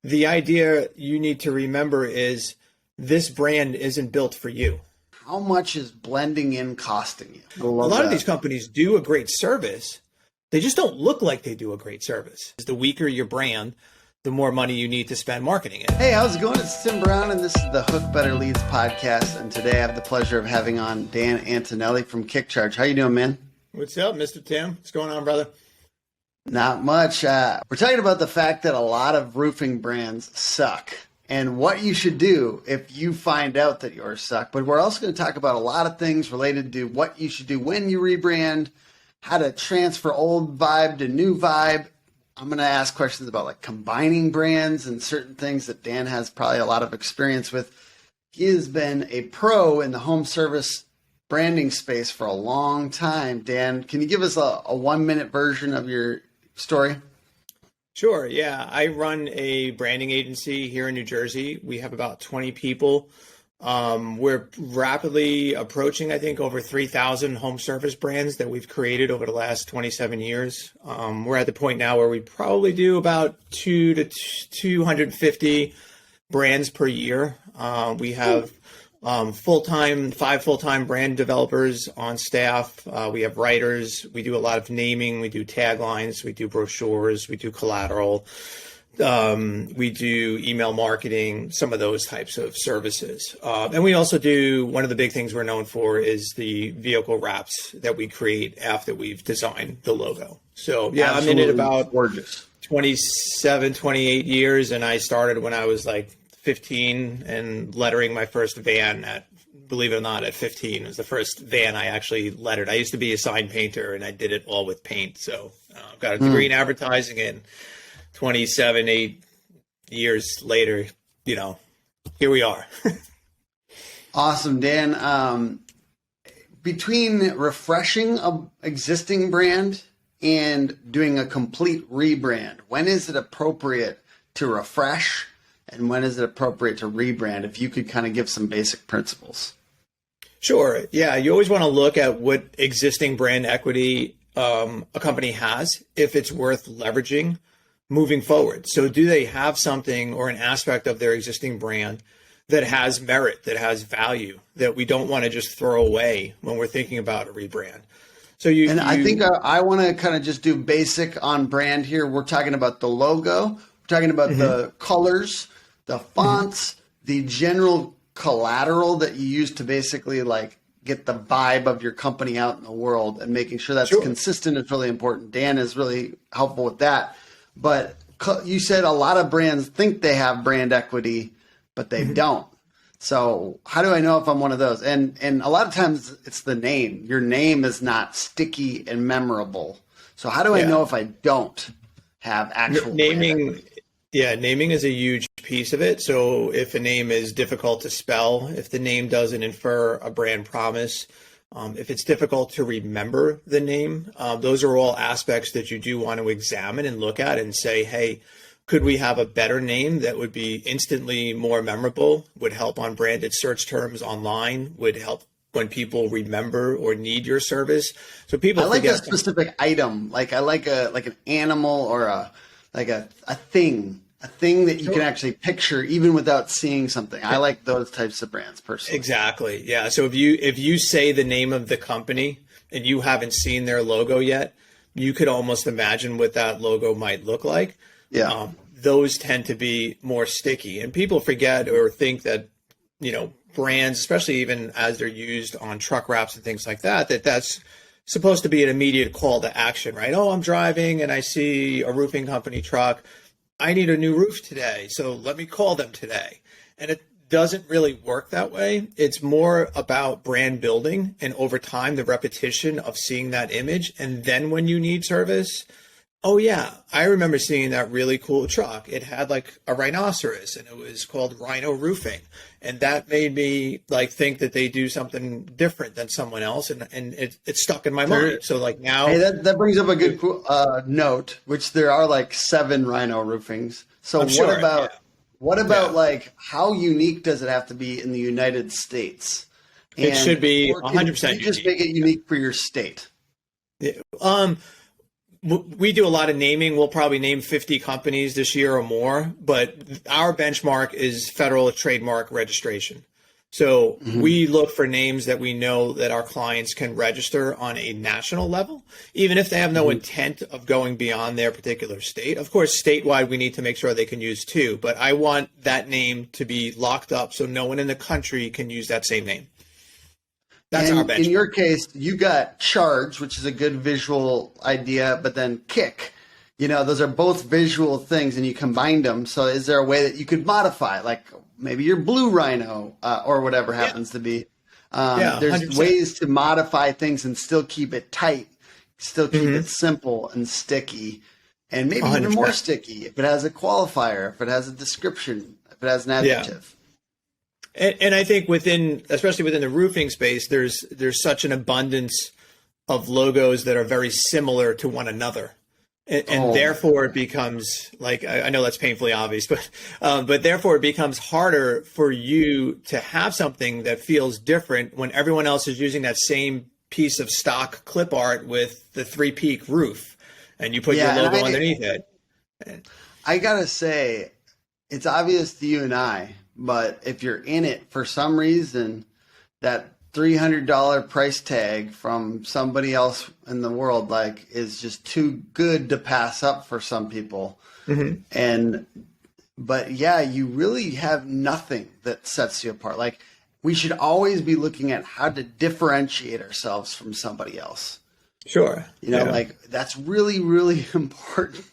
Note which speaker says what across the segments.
Speaker 1: the idea you need to remember is this brand isn't built for you.
Speaker 2: How much is blending in costing you?
Speaker 1: A lot of these companies do a great service. They just don't look like they do a great service. The weaker your brand, the more money you need to spend marketing it.
Speaker 2: Hey, how's it going? It's Tim Brown, and this is the Hook Better Leads podcast. And today I have the pleasure of having on Dan Antonelli from Kickcharge. How you doing, man?
Speaker 1: What's up, Mr. Tim? What's going on, brother?
Speaker 2: Not much. We're talking about the fact that a lot of roofing brands suck and what you should do if you find out that yours suck. But we're also going to talk about a lot of things related to what you should do when you rebrand, how to transfer old vibe to new vibe. I'm going to ask questions about like combining brands and certain things that Dan has probably a lot of experience with. He has been a pro in the home service branding space for a long time. Dan, can you give us a 1-minute version of your story?
Speaker 1: Sure. Yeah. I run a branding agency here in New Jersey. We have about 20 people. We're rapidly approaching, I think, over 3,000 home service brands that we've created over the last 27 years. We're at the point now where we probably do about 200 to 250 brands per year. We have five full-time brand developers on staff. We have writers. We do a lot of naming. We do taglines. We do brochures. We do collateral. We do email marketing, some of those types of services. And we also do, one of the big things we're known for is the vehicle wraps that we create after we've designed the logo. So yeah,
Speaker 2: Absolutely.
Speaker 1: I'm in it about
Speaker 2: gorgeous
Speaker 1: 27, 28 years. And I started when I was like 15 and lettering my first van at, believe it or not, at 15. It was the first van I actually lettered. I used to be a sign painter and I did it all with paint. So I've got a degree in advertising, and 8 years later, here we are.
Speaker 2: Awesome, Dan. Between refreshing an existing brand and doing a complete rebrand, when is it appropriate to refresh and when is it appropriate to rebrand? If you could kind of give some basic principles.
Speaker 1: Sure. Yeah. You always want to look at what existing brand equity a company has, if it's worth leveraging moving forward. So do they have something or an aspect of their existing brand that has merit, that has value, that we don't want to just throw away when we're thinking about a rebrand? So
Speaker 2: I think I want to kind of just do basic on brand here. We're talking about the logo. We're talking about the colors, the fonts, the general collateral that you use to basically like get the vibe of your company out in the world, and making sure that's consistent is really important. Dan is really helpful with that. But you said a lot of brands think they have brand equity, but they don't. So how do I know if I'm one of those? And a lot of times it's the name. Your name is not sticky and memorable. So how do I know if I don't have actual
Speaker 1: naming? Yeah, naming is a huge piece of it. So if a name is difficult to spell, if the name doesn't infer a brand promise, if it's difficult to remember the name, those are all aspects that you do want to examine and look at and say, hey, could we have a better name that would be instantly more memorable, would help on branded search terms online, would help when people remember or need your service. So people
Speaker 2: I like a specific item, like I like an animal or a thing that you can actually picture even without seeing something. I like those types of brands personally.
Speaker 1: Exactly. Yeah. So if you say the name of the company and you haven't seen their logo yet, you could almost imagine what that logo might look like.
Speaker 2: Yeah.
Speaker 1: Those tend to be more sticky, and people forget or think that, brands, especially even as they're used on truck wraps and things like that, that's supposed to be an immediate call to action, right? Oh, I'm driving and I see a roofing company truck. I need a new roof today, so let me call them today. And it doesn't really work that way. It's more about brand building and over time, the repetition of seeing that image. And then when you need service, oh yeah, I remember seeing that really cool truck. It had like a rhinoceros and it was called Rhino Roofing. And that made me like think that they do something different than someone else. And it stuck in my mind. So like now.
Speaker 2: Hey, that brings up a good note, which there are like 7 Rhino Roofings. So what about like how unique does it have to be in the United States? And
Speaker 1: it should be 100%
Speaker 2: unique. You just make it unique for your state.
Speaker 1: we do a lot of naming. We'll probably name 50 companies this year or more, but our benchmark is federal trademark registration. So we look for names that we know that our clients can register on a national level, even if they have no intent of going beyond their particular state. Of course, statewide, we need to make sure they can use too, but I want that name to be locked up so no one in the country can use that same name. That's our benchmark.
Speaker 2: In your case, you got Charge, which is a good visual idea, but then Kick. Those are both visual things, and you combined them. So is there a way that you could modify, like maybe your Blue Rhino or whatever happens to be? There's
Speaker 1: 100%.
Speaker 2: ways to modify things and still keep it tight, still keep it simple and sticky, and maybe
Speaker 1: 100%.
Speaker 2: even more sticky if it has a qualifier, if it has a description, if it has an adjective.
Speaker 1: And I think especially within the roofing space, there's such an abundance of logos that are very similar to one another. And therefore it becomes like, I know that's painfully obvious, but therefore it becomes harder for you to have something that feels different when everyone else is using that same piece of stock clip art with the 3-peak roof and you put your logo underneath it.
Speaker 2: I gotta say, it's obvious to you and I, but if you're in it for some reason, that $300 price tag from somebody else in the world is just too good to pass up for some people. But you really have nothing that sets you apart. We should always be looking at how to differentiate ourselves from somebody else.
Speaker 1: Sure.
Speaker 2: That's really, really important.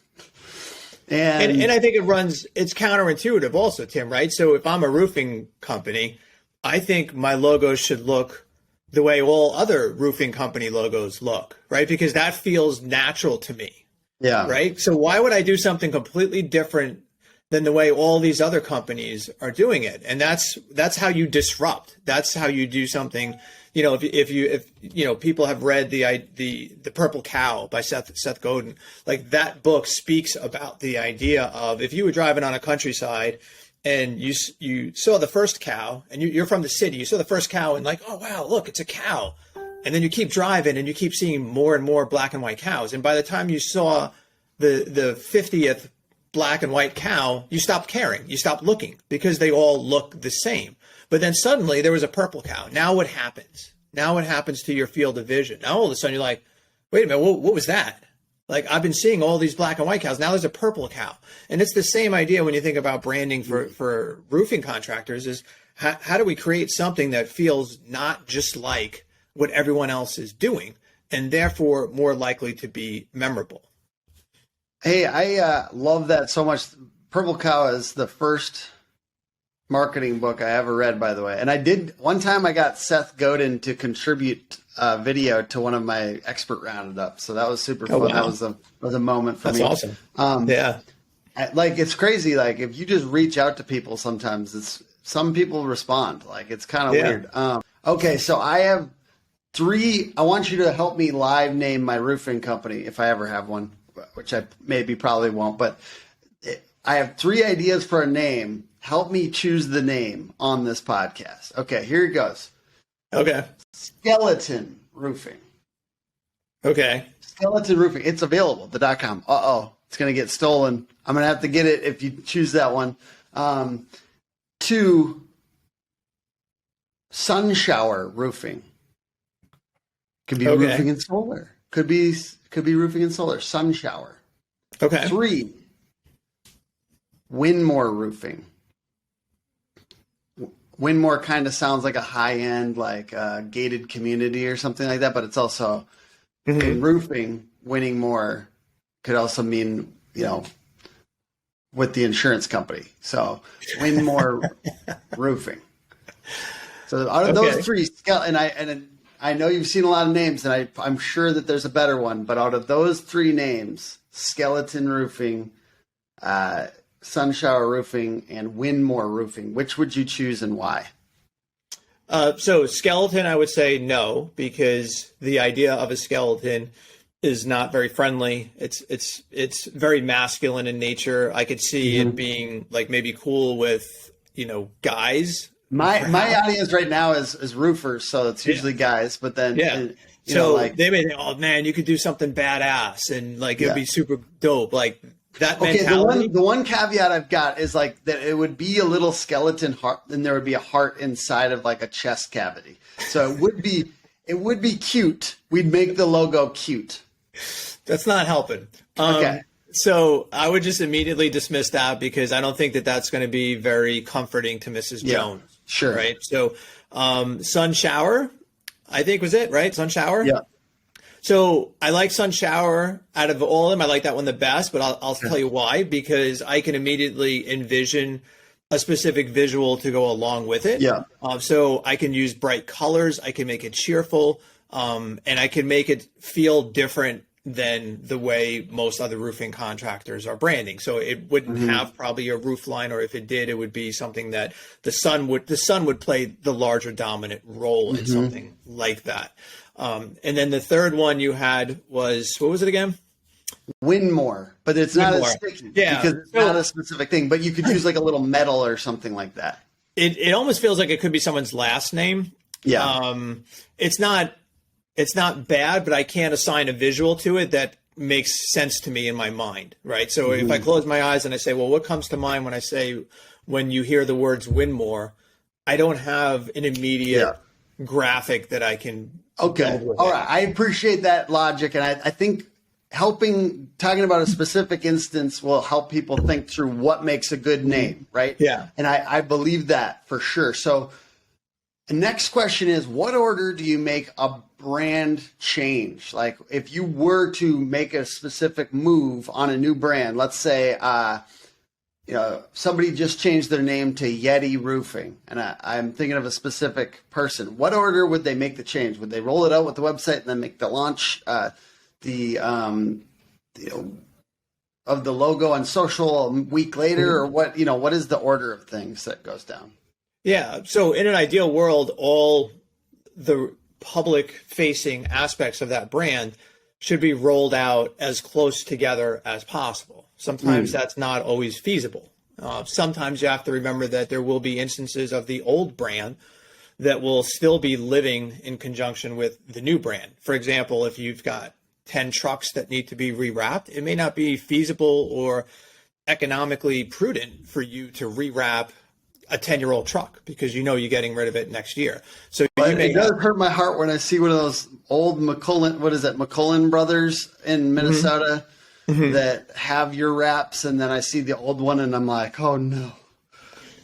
Speaker 1: And I think it's counterintuitive also, Tim, right? So if I'm a roofing company, I think my logo should look the way all other roofing company logos look, right? Because that feels natural to me.
Speaker 2: Yeah.
Speaker 1: Right. So why would I do something completely different than the way all these other companies are doing it? And that's how you disrupt. That's how you do something. If people have read the Purple Cow by Seth Godin, that book speaks about the idea of if you were driving on a countryside and you saw the first cow and you're from the city, you saw the first cow and oh, wow, look, it's a cow. And then you keep driving and you keep seeing more and more black and white cows. And by the time you saw the 50th black and white cow, you stopped caring. You stopped looking because they all look the same. But then suddenly there was a purple cow. Now what happens? Now what happens to your field of vision? Now all of a sudden you're like, wait a minute, what was that? I've been seeing all these black and white cows. Now there's a purple cow. And it's the same idea when you think about branding for roofing contractors is how do we create something that feels not just like what everyone else is doing and therefore more likely to be memorable?
Speaker 2: Hey, I love that so much. Purple Cow is the first marketing book I ever read, by the way. And one time I got Seth Godin to contribute video to one of my expert roundups. So that was super fun.
Speaker 1: Wow.
Speaker 2: That was a moment for me.
Speaker 1: That's awesome.
Speaker 2: It's crazy. If you just reach out to people, sometimes some people respond. It's kind of weird. Okay. So I have 3, I want you to help me live name my roofing company if I ever have one, which I probably won't, but I have 3 ideas for a name. Help me choose the name on this podcast. Okay, here it goes.
Speaker 1: Okay.
Speaker 2: Skeleton Roofing.
Speaker 1: Okay.
Speaker 2: Skeleton Roofing. It's available, the .com. It's going to get stolen. I'm going to have to get it if you choose that one. 2, Sun Shower Roofing. Could be roofing and solar. Could be roofing and solar. Sun Shower.
Speaker 1: Okay.
Speaker 2: 3, Winmore Roofing. Winmore kind of sounds like a high-end, gated community or something like that, but it's also in roofing. Winning more could also mean, with the insurance company. So Winmore Roofing. So out of those 3, and I know you've seen a lot of names, and I'm sure that there's a better one, but out of those 3 names, Skeleton Roofing, Sun Shower Roofing, and Winmore Roofing, which would you choose and why?
Speaker 1: So skeleton, I would say no, because the idea of a skeleton is not very friendly. It's very masculine in nature. I could see it being maybe cool with, My audience right now is roofers, so it's usually guys, but then So
Speaker 2: like,
Speaker 1: they may think, oh man, you could do something badass and like it'd
Speaker 2: yeah.
Speaker 1: be super dope. Like that
Speaker 2: Okay,
Speaker 1: mentality.
Speaker 2: the one caveat I've got is like that it would be a little skeleton heart, and there would be a heart inside of like a chest cavity. So it would be cute. We'd make the logo cute.
Speaker 1: That's not helping.
Speaker 2: Okay.
Speaker 1: So I would just immediately dismiss that because I don't think that that's going to be very comforting to Mrs. Jones.
Speaker 2: Sure.
Speaker 1: Right. So sun shower, I think was it, right? Sun shower.
Speaker 2: Yeah.
Speaker 1: So I like sun shower out of all of them. I like that one the best, but I'll tell you why, because I can immediately envision a specific visual to go along with it.
Speaker 2: Yeah.
Speaker 1: So I can use bright colors. I can make it cheerful, and I can make it feel different than the way most other roofing contractors are branding. So it wouldn't have probably a roof line, or if it did, it would be something that the sun would play the larger dominant role in something like that. And then the third one you had was, what was it again?
Speaker 2: Win more, but it's not
Speaker 1: Win
Speaker 2: as
Speaker 1: more.
Speaker 2: sticky
Speaker 1: Yeah.
Speaker 2: because it's not a specific thing, but you could use like a little metal or something like that.
Speaker 1: It almost feels like it could be someone's last name.
Speaker 2: Yeah.
Speaker 1: It's not bad, but I can't assign a visual to it that makes sense to me in my mind, right? So if I close my eyes and I say, well, what comes to mind when you hear the words Winmore, I don't have an immediate graphic that I can.
Speaker 2: Okay. All right. I appreciate that logic. And I think talking about a specific instance will help people think through what makes a good name, right?
Speaker 1: Yeah.
Speaker 2: And I believe that for sure. So the next question is, what order do you make a brand change? Like if you were to make a specific move on a new brand, let's say, somebody just changed their name to Yeti Roofing, and I'm thinking of a specific person. What order would they make the change? Would they roll it out with the website and then make the launch of the logo on social a week later, or what is the order of things that goes down?
Speaker 1: Yeah. So in an ideal world, all the public facing aspects of that brand should be rolled out as close together as possible. Sometimes that's not always feasible. Sometimes you have to remember that there will be instances of the old brand that will still be living in conjunction with the new brand. For example, if you've got 10 trucks that need to be rewrapped, it may not be feasible or economically prudent for you to rewrap a 10-year-old truck because you're getting rid of it next year. So
Speaker 2: it does hurt my heart when I see one of those old McCullen brothers in Minnesota that have your wraps, and then I see the old one and I'm like, oh no.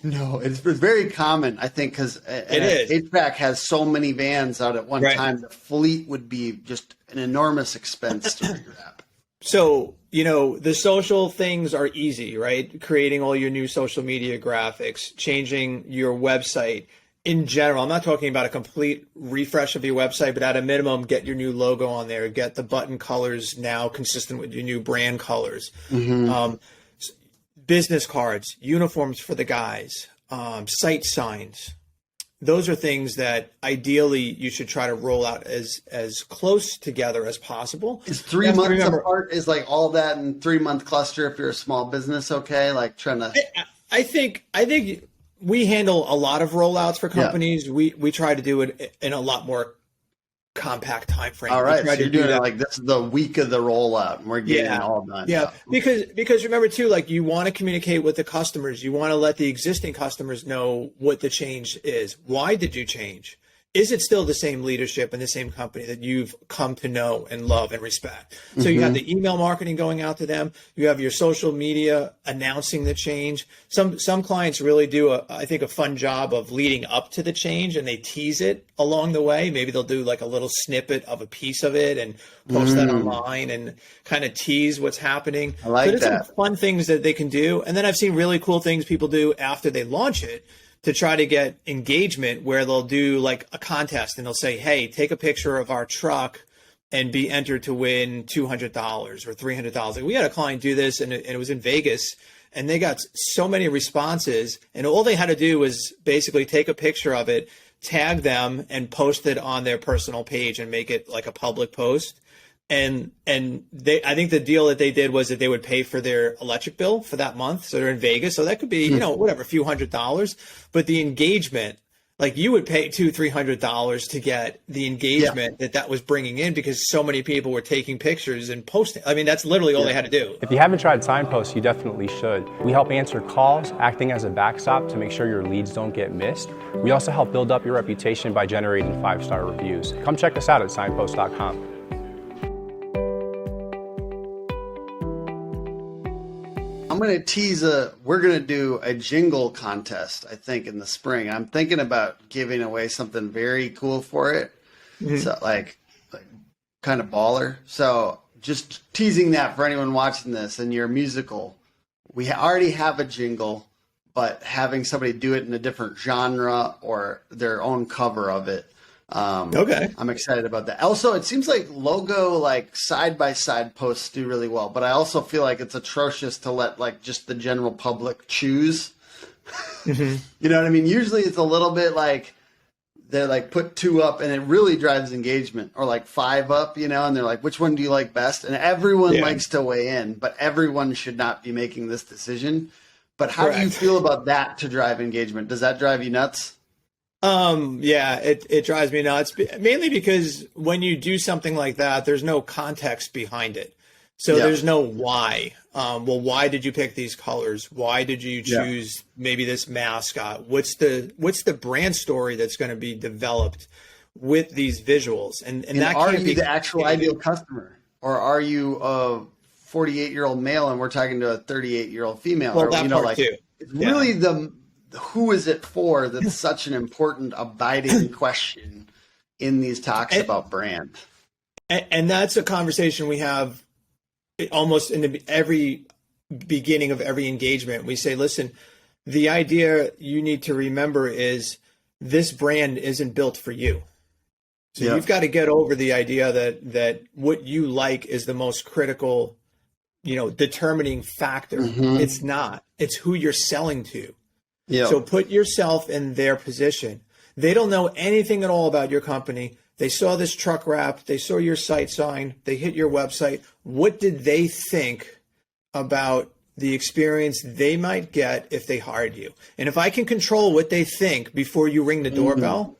Speaker 2: It's very common, I think, because HVAC has so many vans out at one time. The fleet would be just an enormous expense to rewrap.
Speaker 1: So, the social things are easy, right? Creating all your new social media graphics, changing your website in general. I'm not talking about a complete refresh of your website, but at a minimum, get your new logo on there, get the button colors now consistent with your new brand colors. Business cards, uniforms for the guys, site signs. Those are things that ideally you should try to roll out as close together as possible.
Speaker 2: Is 3 months apart, is like all that in 3-month cluster if you're a small business, okay? Like trying to...
Speaker 1: I think we handle a lot of rollouts for companies. Yeah. We try to do it in a lot more compact time frame.
Speaker 2: All right, so you're doing it like this is the week of the rollout, and we're getting it all done.
Speaker 1: Yeah, because remember too, like you want to communicate with the customers. You want to let the existing customers know what the change is. Why did you change? Is it still the same leadership and the same company that you've come to know and love and respect? So you have the email marketing going out to them. You have your social media announcing the change. Some clients really do, I think, a fun job of leading up to the change, and they tease it along the way. Maybe they'll do like a little snippet of a piece of it and post that online and kind of tease what's happening.
Speaker 2: I like
Speaker 1: that.
Speaker 2: Some
Speaker 1: fun things that they can do. And then I've seen really cool things people do after they launch it to try to get engagement, where they'll do like a contest and they'll say, hey, take a picture of our truck and be entered to win $200 or $300. We had a client do this, and it was in Vegas, and they got so many responses, and all they had to do was basically take a picture of it, tag them, and post it on their personal page and make it like a public post. And I think the deal that they did was that they would pay for their electric bill for that month. So they're in Vegas. So that could be, whatever, a few $100s. But the engagement Like you would pay $200-300 to get the engagement that was bringing in because so many people were taking pictures and posting. I mean, that's literally all they had to do.
Speaker 3: If you haven't tried Signpost, you definitely should. We help answer calls, acting as a backstop to make sure your leads don't get missed. We also help build up your reputation by generating 5-star reviews. Come check us out at signpost.com.
Speaker 2: I'm going to tease we're going to do a jingle contest, I think, in the spring. I'm thinking about giving away something very cool for it. So like kind of baller. So just teasing that for anyone watching this and your musical. We already have a jingle, but having somebody do it in a different genre or their own cover of it.
Speaker 1: Okay.
Speaker 2: I'm excited about that. Also, it seems like logo, like side-by-side posts do really well, but I also feel like it's atrocious to let like just the general public choose. You know what I mean? Usually it's a little bit like they're like put 2 up and it really drives engagement, or like 5 up, you know, and they're like, which one do you like best? And everyone likes to weigh in, but everyone should not be making this decision. But how do you feel about that to drive engagement? Does that drive you nuts?
Speaker 1: Yeah, it drives me nuts, mainly because when you do something like that, there's no context behind it. So there's no why. Well, why did you pick these colors? Why did you choose maybe this mascot? What's the brand story that's going to be developed with these visuals? And that
Speaker 2: are
Speaker 1: can't
Speaker 2: you
Speaker 1: be
Speaker 2: the actual ideal customer, or are you a 48-year-old male and we're talking to a 38-year-old female?
Speaker 1: Well,
Speaker 2: or,
Speaker 1: that
Speaker 2: you know,
Speaker 1: part
Speaker 2: like
Speaker 1: too.
Speaker 2: it's really who is it for that's such an important abiding question in these talks about brand.
Speaker 1: And that's a conversation we have almost in every beginning of every engagement. We say, listen, the idea you need to remember is this brand isn't built for you. So you've got to get over the idea that what you like is the most critical, determining factor. It's not. It's who you're selling to. So put yourself in their position. They don't know anything at all about your company. They saw this truck wrap. They saw your site sign. They hit your website. What did they think about the experience they might get if they hired you? And if I can control what they think before you ring the doorbell,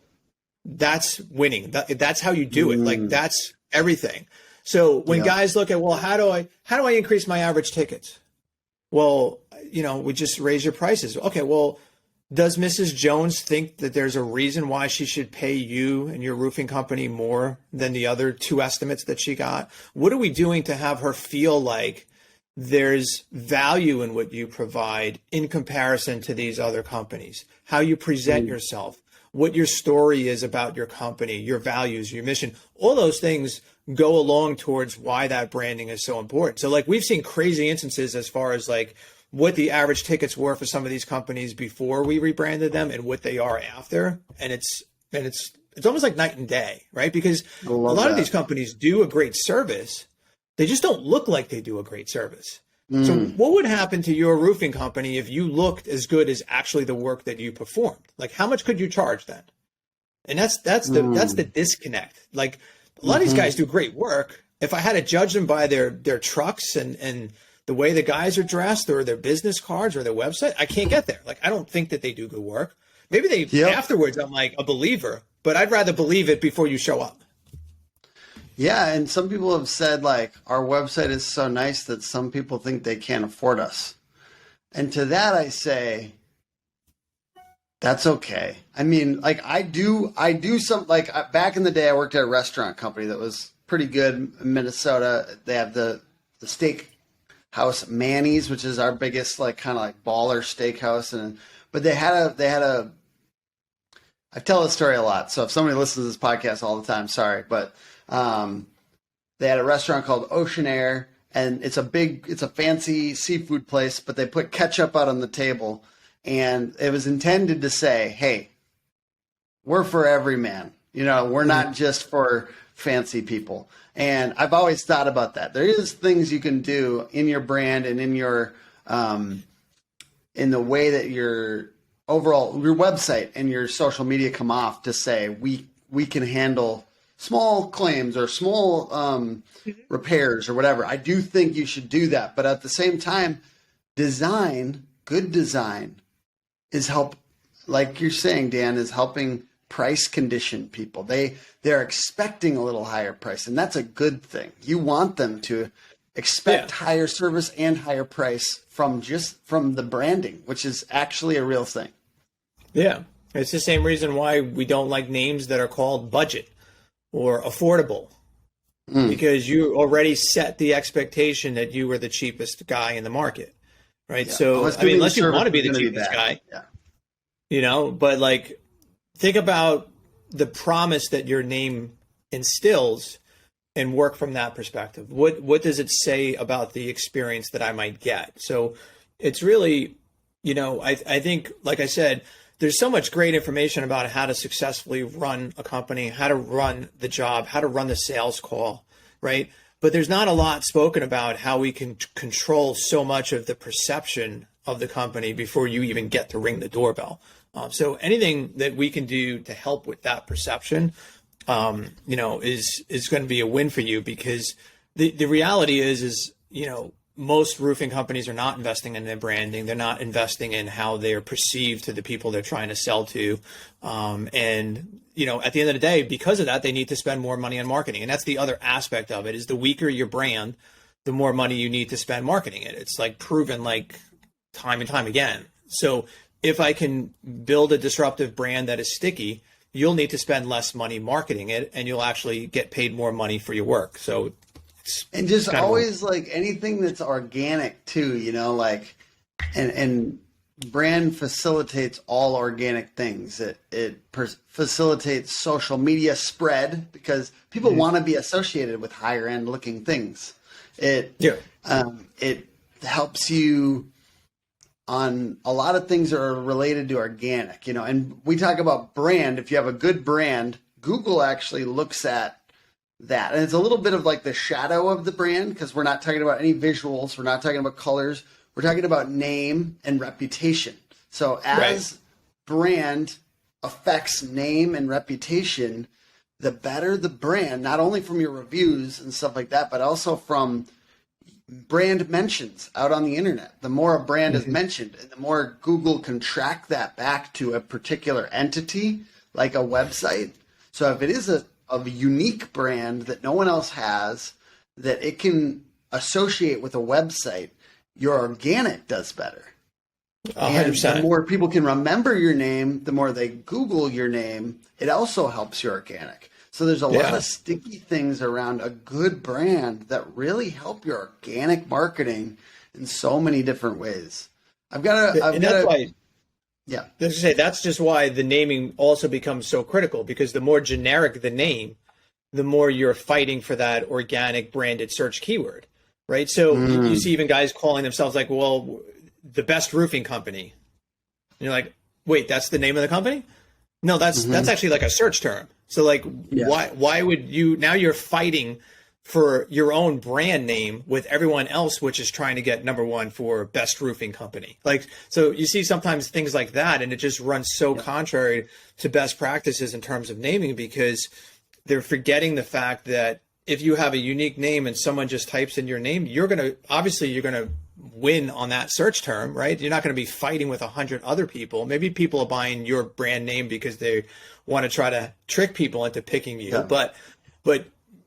Speaker 1: that's winning. That's how you do it. Like that's everything. So when guys look at, well, how do I increase my average tickets? Well, we just raise your prices. Okay, well, does Mrs. Jones think that there's a reason why she should pay you and your roofing company more than the other 2 estimates that she got? What are we doing to have her feel like there's value in what you provide in comparison to these other companies? How you present yourself, what your story is about your company, your values, your mission, all those things go along towards why that branding is so important. So like we've seen crazy instances as far as like what the average tickets were for some of these companies before we rebranded them and what they are after. And it's almost like night and day, right? Because a lot of these companies do a great service. They just don't look like they do a great service. So what would happen to your roofing company if you looked as good as actually the work that you performed? Like how much could you charge then? And that's the disconnect. Like a lot of these guys do great work. If I had to judge them by their trucks and the way the guys are dressed or their business cards or their website, I can't get there. Like, I don't think that they do good work. Maybe afterwards I'm like a believer, but I'd rather believe it before you show up.
Speaker 2: Yeah. And some people have said like our website is so nice that some people think they can't afford us. And to that, I say, that's okay. I mean, like I do some, like back in the day, I worked at a restaurant company that was pretty good in Minnesota. They have the steak house Manny's, which is our biggest like kind of like baller steakhouse, but they had a I tell this story a lot, so if somebody listens to this podcast all the time, sorry, but they had a restaurant called Ocean Air, and it's a fancy seafood place, but they put ketchup out on the table, and it was intended to say, hey, we're for every man, we're not just for fancy people. And I've always thought about that. There is things you can do in your brand and in your in the way that your website and your social media come off to say we can handle small claims or small repairs or whatever. I do think you should do that, but at the same time, good design is like you're saying, Dan, is helping price condition people. They're expecting a little higher price, and that's a good thing. You want them to expect higher service and higher price from the branding, which is actually a real thing.
Speaker 1: Yeah. It's the same reason why we don't like names that are called budget or affordable, because you already set the expectation that you were the cheapest guy in the market, right? So, I mean, unless you want to be the cheapest guy, but like, think about the promise that your name instills and work from that perspective. What does it say about the experience that I might get? So it's really, I think, like I said, there's so much great information about how to successfully run a company, how to run the job, how to run the sales call, right? But there's not a lot spoken about how we can control so much of the perception of the company before you even get to ring the doorbell. So anything that we can do to help with that perception, is going to be a win for you, because the reality is, most roofing companies are not investing in their branding. They're not investing in how they're perceived to the people they're trying to sell to. And, at the end of the day, because of that, they need to spend more money on marketing. And that's the other aspect of it, is the weaker your brand, the more money you need to spend marketing it. It's like proven like time and time again. So if I can build a disruptive brand that is sticky, you'll need to spend less money marketing it, and you'll actually get paid more money for your work. So
Speaker 2: and just always like anything that's organic too, and brand facilitates all organic things. It facilitates social media spread, because people want to be associated with higher end looking things. It helps you on a lot of things that are related to organic, and we talk about brand. If you have a good brand, Google actually looks at that. And it's a little bit of like the shadow of the brand, because we're not talking about any visuals. We're not talking about colors. We're talking about name and reputation. So as brand affects name and reputation, the better the brand, not only from your reviews and stuff like that, but also from brand mentions out on the internet. The more a brand is mentioned, and the more Google can track that back to a particular entity, like a website. So if it is a unique brand that no one else has, that it can associate with a website, your organic does better. 100%. And the more people can remember your name, the more they Google your name, it also helps your organic. So there's a lot of sticky things around a good brand that really help your organic marketing in so many different ways.
Speaker 1: That's just why the naming also becomes so critical, because the more generic the name, the more you're fighting for that organic branded search keyword, right? So you see even guys calling themselves like, well, the best roofing company. And you're like, wait, that's the name of the company? No, that's actually like a search term. So like, why would you, now you're fighting for your own brand name with everyone else, which is trying to get number one for best roofing company. Like, so you see sometimes things like that, and it just runs so contrary to best practices in terms of naming, because they're forgetting the fact that if you have a unique name and someone just types in your name, you're going to win on that search term, right? You're not going to be fighting with 100 other people. Maybe people are buying your brand name because they want to try to trick people into picking you, but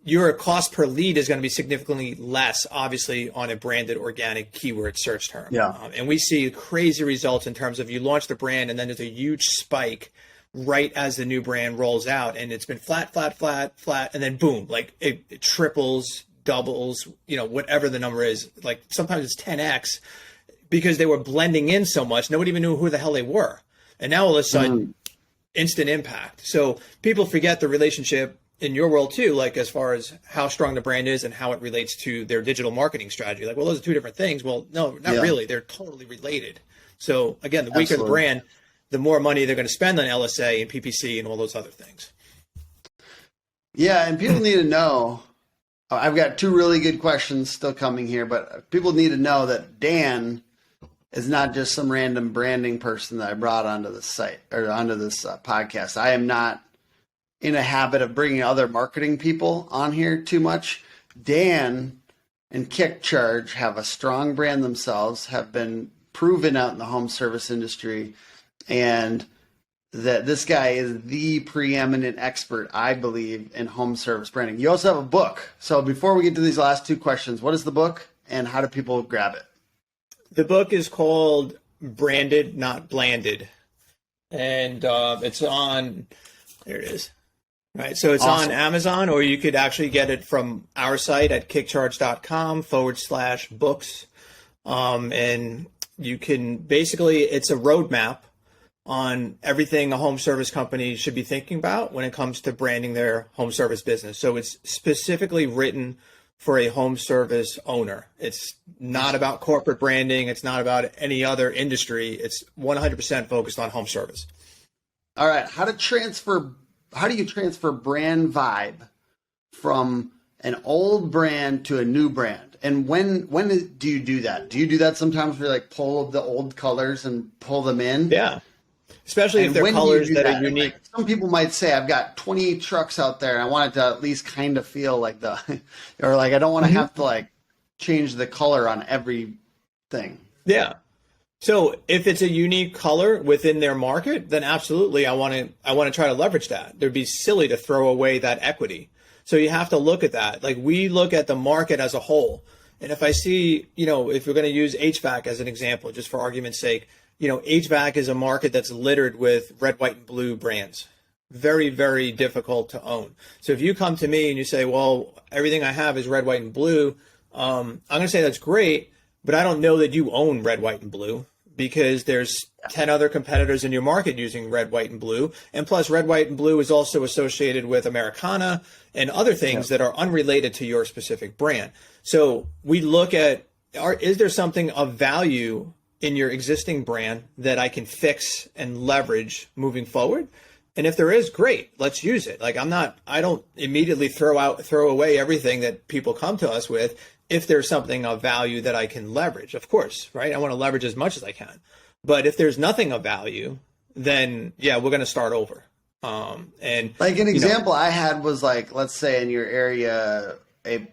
Speaker 1: your cost per lead is going to be significantly less, obviously, on a branded organic keyword search term. And we see crazy results in terms of you launch the brand and then there's a huge spike right as the new brand rolls out, and it's been flat, and then boom, like it triples, doubles, whatever the number is. Like sometimes it's 10x, because they were blending in so much, nobody even knew who the hell they were. And now all of a sudden, instant impact. So people forget the relationship in your world too, like as far as how strong the brand is and how it relates to their digital marketing strategy. Like, well, those are two different things. Well, no, not really. They're totally related. So again, the weaker the brand, the more money they're going to spend on LSA and PPC and all those other things.
Speaker 2: Yeah, and people need to know, I've got two really good questions still coming here, but people need to know that Dan is not just some random branding person that I brought onto the site or onto this podcast. I am not in a habit of bringing other marketing people on here too much. Dan and Kickcharge have a strong brand themselves, have been proven out in the home service industry, and that this guy is the preeminent expert, I believe, in home service branding. You also have a book. So before we get to these last two questions, what is the book and how do people grab it?
Speaker 1: The book is called Branded, Not Blanded. And it's on, there it is. Right. So it's
Speaker 2: Awesome.
Speaker 1: on Amazon, or you could actually get it from our site at kickcharge.com/books. And you can basically, it's a roadmap on everything a home service company should be thinking about when it comes to branding their home service business. So it's specifically written for a home service owner. It's not about corporate branding. It's not about any other industry. It's 100% focused on home service.
Speaker 2: All right. How do you transfer brand vibe from an old brand to a new brand? And when do you do that? Do you do that sometimes where you like pull the old colors and pull them in?
Speaker 1: Yeah. Especially if they're colors that are unique.
Speaker 2: Like, some people might say, I've got 20 trucks out there and I want it to at least kind of feel like or like I don't want to have to like change the color on everything.
Speaker 1: Yeah. So if it's a unique color within their market, then absolutely I want to try to leverage that. It'd be silly to throw away that equity. So you have to look at that. Like we look at the market as a whole. And if I see, if we're going to use HVAC as an example, just for argument's sake, HVAC is a market that's littered with red, white, and blue brands. Very, very difficult to own. So if you come to me and you say, well, everything I have is red, white, and blue, I'm going to say that's great, but I don't know that you own red, white, and blue because there's 10 other competitors in your market using red, white, and blue. And plus red, white, and blue is also associated with Americana and other things that are unrelated to your specific brand. So we look at, is there something of value in your existing brand that I can fix and leverage moving forward? And if there is, great, let's use it. Like I don't immediately throw away everything that people come to us with if there's something of value that I can leverage, of course, right? I want to leverage as much as I can. But if there's nothing of value, then yeah, we're going to start over. And
Speaker 2: like an example I had was like, let's say in your area, a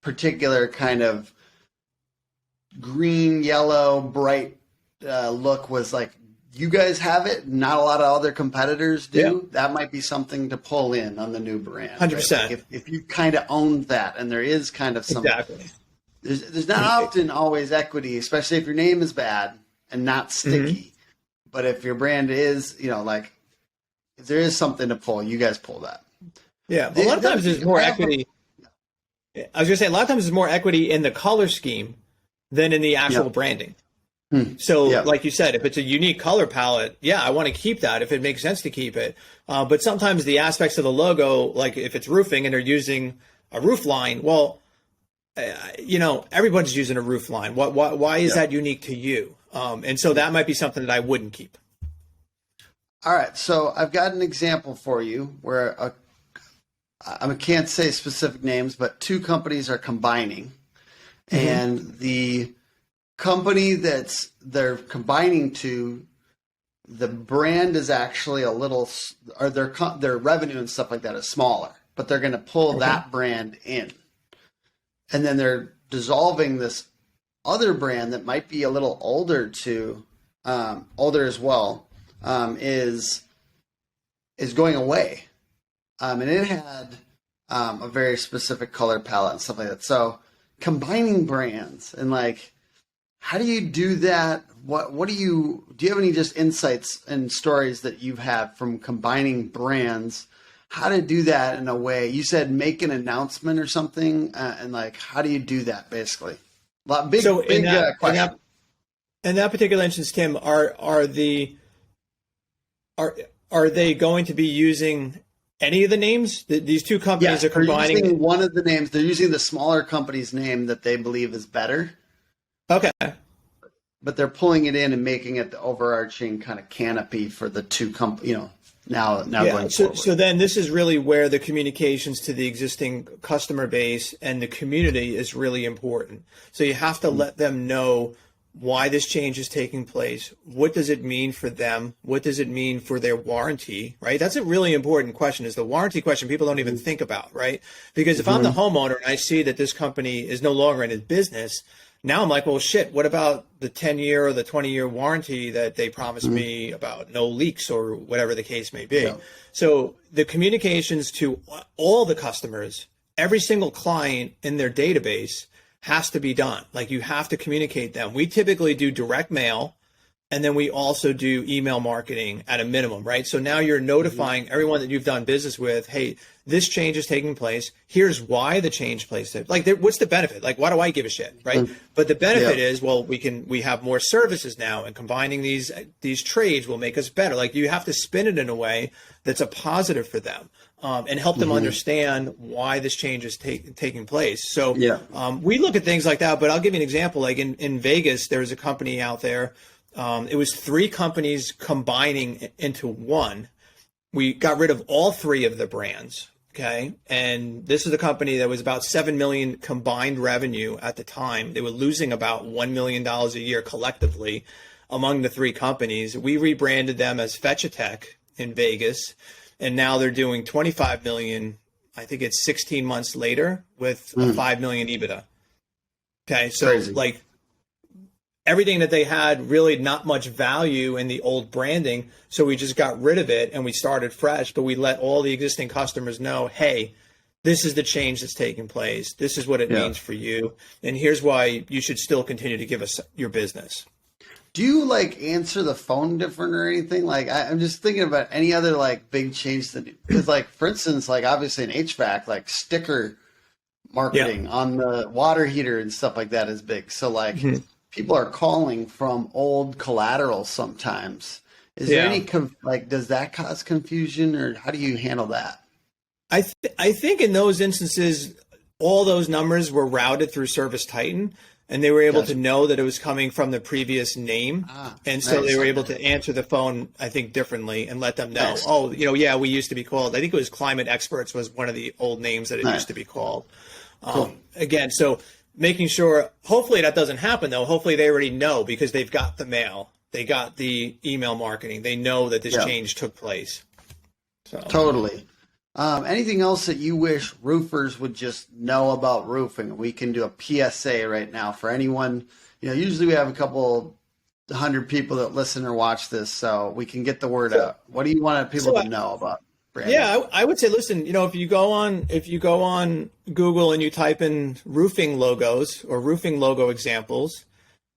Speaker 2: particular kind of green, yellow, bright look was like, you guys have it. Not a lot of other competitors do.
Speaker 1: Yeah.
Speaker 2: That might be something to pull in on the new brand.
Speaker 1: 100%.
Speaker 2: Right? Like if you kind of owned that and there is kind of some,
Speaker 1: exactly.
Speaker 2: There's not often always equity, especially if your name is bad and not sticky. But if your brand is, like if there is something to pull, you guys pull that.
Speaker 1: Yeah. A lot of times there's more equity. I was going to say a lot of times there's more equity in the color scheme than in the actual branding. So like you said, if it's a unique color palette, I want to keep that if it makes sense to keep it. But sometimes the aspects of the logo, like if it's roofing and they're using a roof line, well, everybody's using a roof line. Why is that unique to you? And so that might be something that I wouldn't keep.
Speaker 2: All right. So I've got an example for you where I can't say specific names, but two companies are combining. And the company they're combining to, the brand is actually a little, or their revenue and stuff like that is smaller, but they're going to pull that brand in. And then they're dissolving this other brand that might be a little older older as well, is going away. And it had a very specific color palette and stuff like that. So combining brands and like, how do you do that? What do you have any just insights and stories that you've had from combining brands? How to do that in a way? You said make an announcement or something, and like, how do you do that basically? Big question.
Speaker 1: In that particular instance, Tim, are they going to be using any of the names? These two companies are combining.
Speaker 2: They're using one of the names. They're using the smaller company's name that they believe is better.
Speaker 1: Okay.
Speaker 2: But they're pulling it in and making it the overarching kind of canopy for the two companies, now going forward.
Speaker 1: So then this is really where the communications to the existing customer base and the community is really important. So you have to let them know why this change is taking place. What does it mean for them? What does it mean for their warranty, right? That's a really important question, is the warranty question people don't even think about, right? Because if I'm the homeowner and I see that this company is no longer in business, Now I'm like, well, shit, what about the 10-year or the 20-year warranty that they promised me about no leaks or whatever the case may be?
Speaker 2: Yeah.
Speaker 1: So the communications to all the customers, every single client in their database has to be done. Like, you have to communicate them. We typically do direct mail, and then we also do email marketing at a minimum, right? So now you're notifying everyone that you've done business with, hey, this change is taking place. Here's why the change place. Like, what's the benefit? Like, why do I give a shit, right? But the benefit is, well, we have more services now, and combining these trades will make us better. Like, you have to spin it in a way that's a positive for them, and help them understand why this change is taking place. So we look at things like that. But I'll give you an example. Like in Vegas, there's a company out there. It was 3 companies combining into one. We got rid of all 3 of the brands. Okay. And this is a company that was about $7 million combined revenue at the time. They were losing about $1 million a year collectively among the 3 companies. We rebranded them as Fetch-A-Tech in Vegas. And now they're doing 25 million. I think it's 16 months later with a 5 million EBITDA. Okay. So
Speaker 2: Crazy.
Speaker 1: like, everything that they had really not much value in the old branding. So we just got rid of it and we started fresh, but we let all the existing customers know, hey, this is the change that's taking place. This is what it means for you. And here's why you should still continue to give us your business.
Speaker 2: Do you like answer the phone different or anything? Like, I'm just thinking about any other like big change that, because like, for instance, like obviously in HVAC, like sticker marketing on the water heater and stuff like that is big. So like, people are calling from old collateral sometimes. Is there any, like, does that cause confusion, or how do you handle that?
Speaker 1: I think in those instances, all those numbers were routed through Service Titan, and they were able to know that it was coming from the previous name. And so they were able to answer the phone, I think, differently and let them know, oh, we used to be called, I think it was Climate Experts was one of the old names that it used to be called. Again, so making sure, hopefully that doesn't happen though. Hopefully they already know because they've got the mail, they got the email marketing, they know that this change took place. So
Speaker 2: totally. Anything else that you wish roofers would just know about roofing? We can do a PSA right now for anyone. Usually we have a couple 100 people that listen or watch this, so we can get the word out. What do you want people to know about branding?
Speaker 1: Yeah, I would say, listen, if you go on Google and you type in roofing logos or roofing logo examples,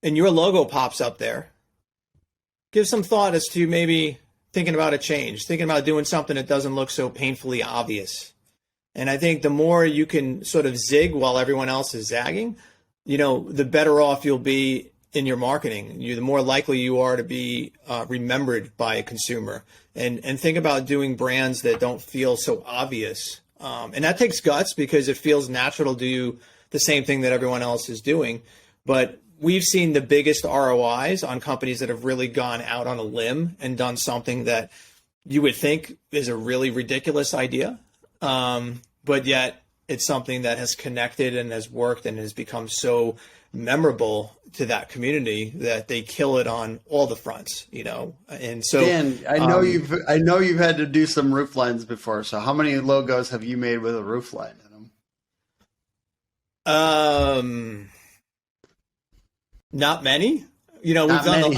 Speaker 1: and your logo pops up there, give some thought as to maybe thinking about a change, thinking about doing something that doesn't look so painfully obvious. And I think the more you can sort of zig while everyone else is zagging, the better off you'll be in your marketing. The more likely you are to be remembered by a consumer. And think about doing brands that don't feel so obvious. And that takes guts because it feels natural to do the same thing that everyone else is doing. But we've seen the biggest ROIs on companies that have really gone out on a limb and done something that you would think is a really ridiculous idea. But yet it's something that has connected and has worked and has become so memorable to that community that they kill it on all the fronts, And so,
Speaker 2: Dan, I know you've had to do some roof lines before. So how many logos have you made with a roof line in them?
Speaker 1: Not many. We've done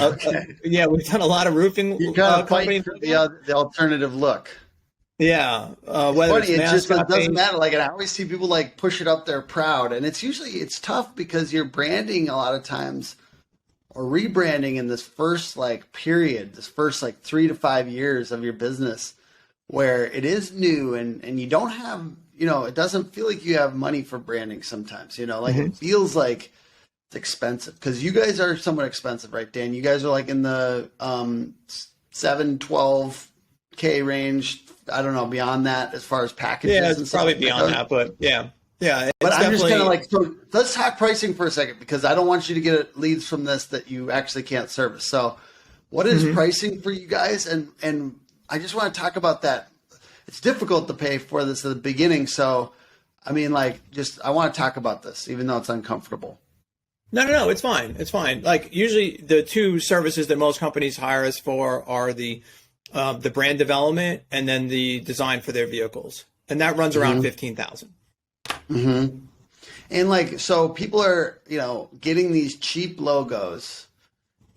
Speaker 1: we've done a lot of roofing.
Speaker 2: You kind of fight for the alternative look.
Speaker 1: Yeah,
Speaker 2: whether it's it doesn't matter. Like, and I always see people like push it up there proud, and it's tough because you're branding a lot of times or rebranding in this first period, this first 3 to 5 years of your business, where it is new and you don't have, it doesn't feel like you have money for branding sometimes. It feels like it's expensive because you guys are somewhat expensive, right, Dan? You guys are in the 7-12K range. I don't know, beyond that as far as packages.
Speaker 1: Yeah, it's probably beyond that, but yeah.
Speaker 2: But I'm just kind of so let's talk pricing for a second because I don't want you to get leads from this that you actually can't service. So what is pricing for you guys? And I just want to talk about that. It's difficult to pay for this at the beginning. So, I mean, I want to talk about this, even though it's uncomfortable.
Speaker 1: No, it's fine. It's fine. Usually the 2 services that most companies hire us for are the brand development and then the design for their vehicles. And that runs around $15,000.
Speaker 2: And like, so people are, getting these cheap logos.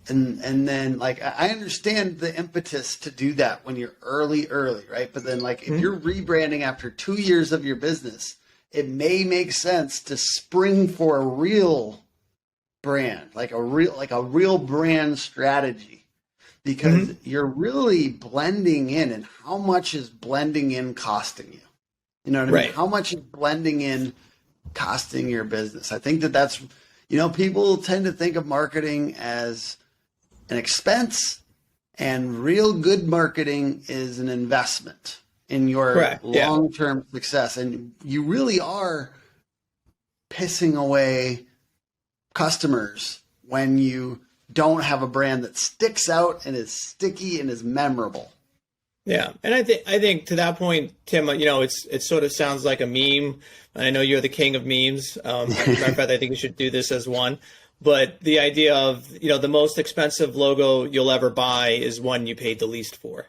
Speaker 2: And then like, I understand the impetus to do that when you're early, right? But then like, if you're rebranding after 2 years of your business, it may make sense to spring for a real brand, like a real brand strategy, because you're really blending in. And how much is blending in costing you? You know what I mean? How much is blending in costing your business? I think that's, people tend to think of marketing as an expense, and real good marketing is an investment in your long-term success. And you really are pissing away customers when you don't have a brand that sticks out and is sticky and is memorable.
Speaker 1: Yeah. And I think to that point, Tim, it sort of sounds like a meme. I know you're the king of memes. Matter of fact, I think you should do this as one. But the idea of, the most expensive logo you'll ever buy is one you paid the least for.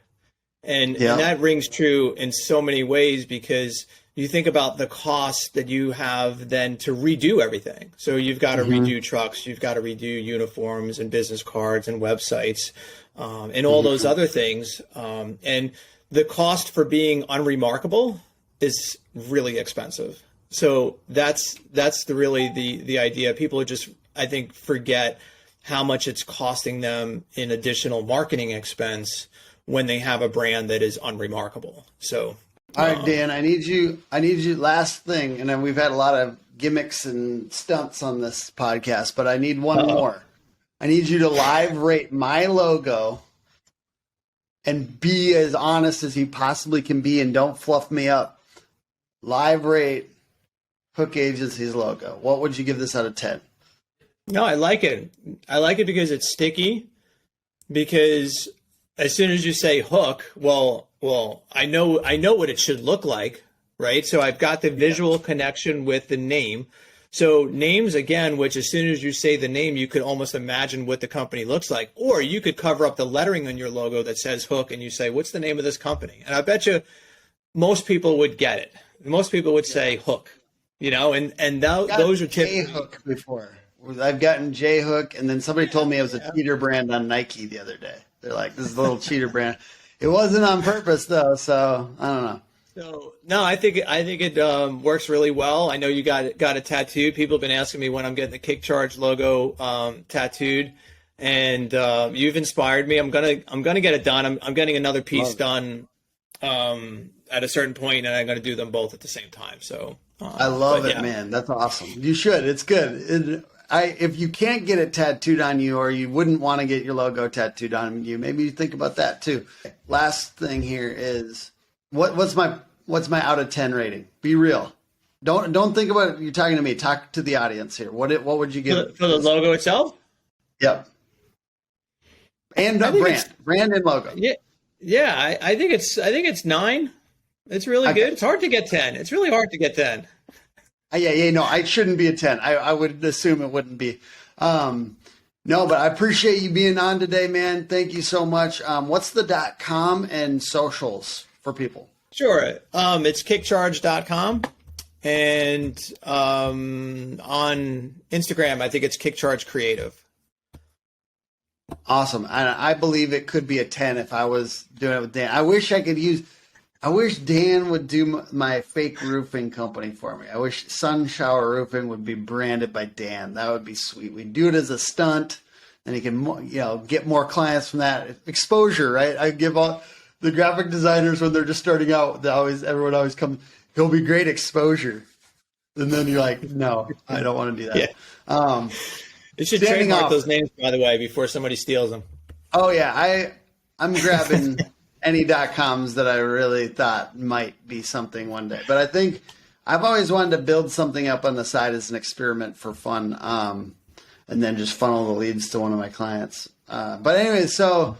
Speaker 1: And that rings true in so many ways, because you think about the cost that you have then to redo everything. So you've got to redo trucks, you've got to redo uniforms and business cards and websites, and all those other things. And the cost for being unremarkable is really expensive. So that's the idea. People are just, I think, forget how much it's costing them in additional marketing expense when they have a brand that is unremarkable. So,
Speaker 2: all right, Dan, I need you last thing. And then we've had a lot of gimmicks and stunts on this podcast, but I need one more. I need you to live rate my logo and be as honest as you possibly can be, and don't fluff me up. Live rate Hook Agency's logo. What would you give this out of 10?
Speaker 1: No, I like it. I like it because it's sticky. Because as soon as you say hook, well, I know what it should look like, right? So I've got the visual connection with the name. So names, again, which as soon as you say the name, you could almost imagine what the company looks like. Or you could cover up the lettering on your logo that says hook, and you say, what's the name of this company? And I bet you most people would get it. Most people would say hook, and those are typically
Speaker 2: hook before. I've gotten J-Hook, and then somebody told me it was a cheater brand on Nike the other day. They're like, this is a little cheater brand. It wasn't on purpose, though, so I don't know.
Speaker 1: So, no, I think it works really well. I know you got it tattooed. People have been asking me when I'm getting the Kickcharge logo tattooed, and you've inspired me. I'm gonna get it done. I'm getting another piece done at a certain point, and I'm gonna do them both at the same time. So
Speaker 2: I love it, man. That's awesome. You should. It's good. If you can't get it tattooed on you, or you wouldn't want to get your logo tattooed on you, maybe you think about that too. Last thing here is what's my out of 10 rating? Be real. Don't think about it. You're talking to me. Talk to the audience here. What would you give
Speaker 1: for the logo itself?
Speaker 2: Yep. And brand and logo.
Speaker 1: Yeah. I think it's 9. It's really good. It's hard to get 10. It's really hard to get 10.
Speaker 2: Yeah. No, I shouldn't be a 10. I would assume it wouldn't be. No, but I appreciate you being on today, man. Thank you so much. What's the .com and socials for people?
Speaker 1: Sure. It's kickcharge.com. And on Instagram, I think it's Kickcharge Creative.
Speaker 2: Awesome. I believe it could be a 10 if I was doing it with Dan. I wish Dan would do my fake roofing company for me. I wish Sun Shower Roofing would be branded by Dan. That would be sweet. We'd do it as a stunt, and he can, get more clients from that exposure, right? I give all the graphic designers when they're just starting out, everyone always comes, he'll be great exposure. And then you're like, no, I don't want to do that.
Speaker 1: Yeah. You should trademark those names, by the way, before somebody steals them.
Speaker 2: Oh yeah. I'm grabbing any .coms that I really thought might be something one day. But I think I've always wanted to build something up on the side as an experiment for fun, and then just funnel the leads to one of my clients. But anyway, so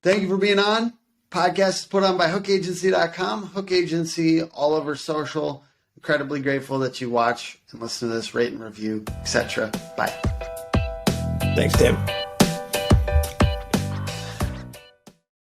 Speaker 2: thank you for being on. Podcast is put on by hookagency.com. Hook Agency all over social. Incredibly grateful that you watch and listen to this, rate and review, etc. Bye.
Speaker 1: Thanks, Tim.